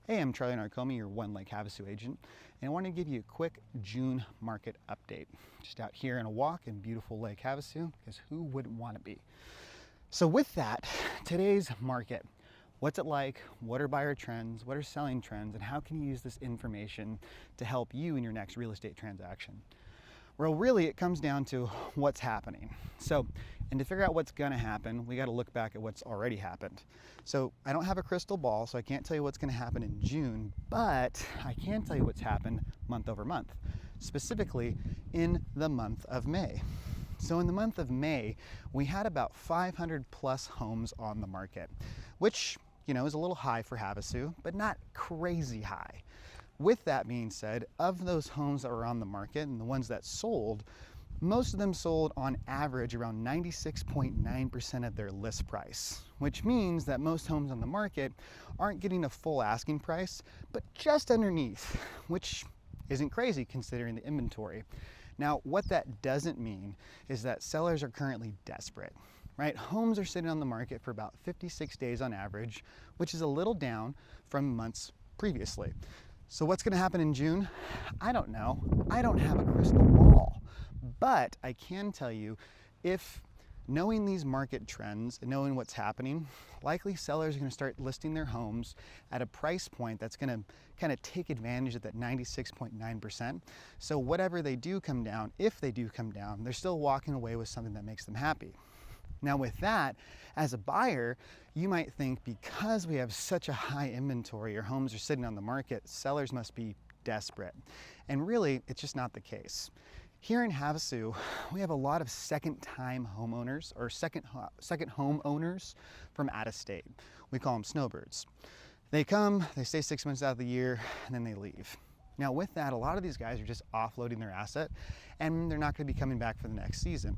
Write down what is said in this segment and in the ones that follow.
Hey, I'm Charlie Narcomi, your one Lake Havasu agent, and I want to give you a quick June market update. Just out here on a walk in beautiful Lake Havasu, because who wouldn't want to be? So with that, today's market, what's it like? What are buyer trends? What are selling trends? And how can you use this information to help you in your next real estate transaction? Well, really, it comes down to what's happening. And to figure out what's gonna happen, we gotta look back at what's already happened. So I don't have a crystal ball, so I can't tell you what's gonna happen in June, but I can tell you what's happened month over month, specifically in the month of May. So in the month of May, we had about 500 plus homes on the market, which, is a little high for Havasu, but not crazy high. With that being said, of those homes that were on the market and the ones that sold, most of them sold on average around 96.9% of their list price, which means that most homes on the market aren't getting a full asking price, but just underneath, which isn't crazy considering the inventory. Now, what that doesn't mean is that sellers are currently desperate, right? Homes are sitting on the market for about 56 days on average, which is a little down from months previously. So what's gonna happen in June? I don't know. I don't have a crystal ball, but I can tell you, if knowing these market trends and knowing what's happening, likely sellers are gonna start listing their homes at a price point that's gonna kind of take advantage of that 96.9%. So whatever they do come down, if they do come down, they're still walking away with something that makes them happy. Now with that, as a buyer, you might think because we have such a high inventory or homes are sitting on the market, sellers must be desperate. And really, it's just not the case. Here in Havasu, we have a lot of second-time homeowners or second home owners from out of state. We call them snowbirds. They come, they stay 6 months out of the year, and then they leave. Now with that, a lot of these guys are just offloading their asset and they're not going to be coming back for the next season.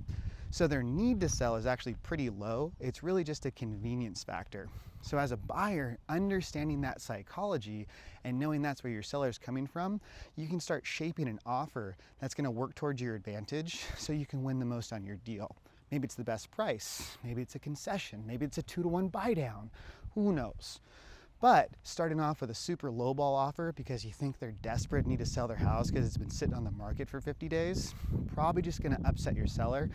So their need to sell is actually pretty low. It's really just a convenience factor. So as a buyer, understanding that psychology and knowing that's where your seller is coming from, you can start shaping an offer that's going to work towards your advantage so you can win the most on your deal. Maybe it's the best price, maybe it's a concession, maybe it's a 2-to-1 buy down, who knows? But starting off with a super lowball offer because you think they're desperate and need to sell their house because it's been sitting on the market for 50 days, probably just gonna upset your seller.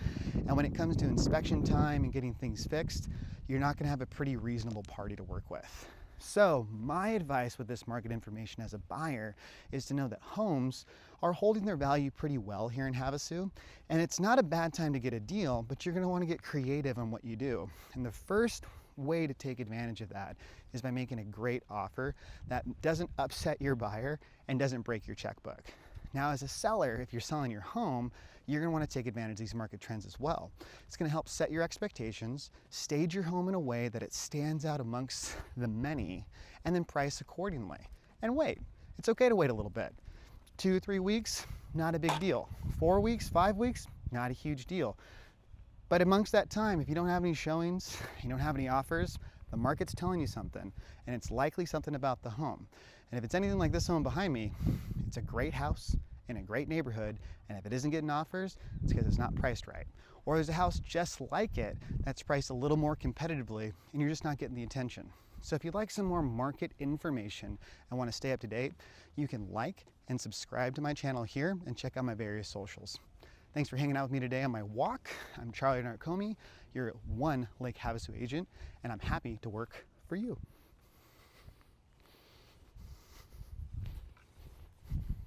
And when it comes to inspection time and getting things fixed, you're not gonna have a pretty reasonable party to work with. So my advice with this market information as a buyer is to know that homes are holding their value pretty well here in Havasu. And it's not a bad time to get a deal, but you're gonna wanna get creative on what you do. And the first way to take advantage of that is by making a great offer that doesn't upset your buyer and doesn't break your checkbook. Now, as a seller, if you're selling your home, you're gonna wanna take advantage of these market trends as well. It's gonna help set your expectations, stage your home in a way that it stands out amongst the many, and then price accordingly. And wait, it's okay to wait a little bit. 2-3 weeks, not a big deal. 4 weeks, 5 weeks, not a huge deal. But amongst that time, if you don't have any showings, you don't have any offers, the market's telling you something, and it's likely something about the home. And if it's anything like this home behind me, it's a great house in a great neighborhood, and if it isn't getting offers, it's because it's not priced right. Or there's a house just like it that's priced a little more competitively, and you're just not getting the attention. So if you'd like some more market information and want to stay up to date, you can like and subscribe to my channel here and check out my various socials. Thanks for hanging out with me today on my walk. I'm Charlie Narcomi, your one Lake Havasu agent, and I'm happy to work for you.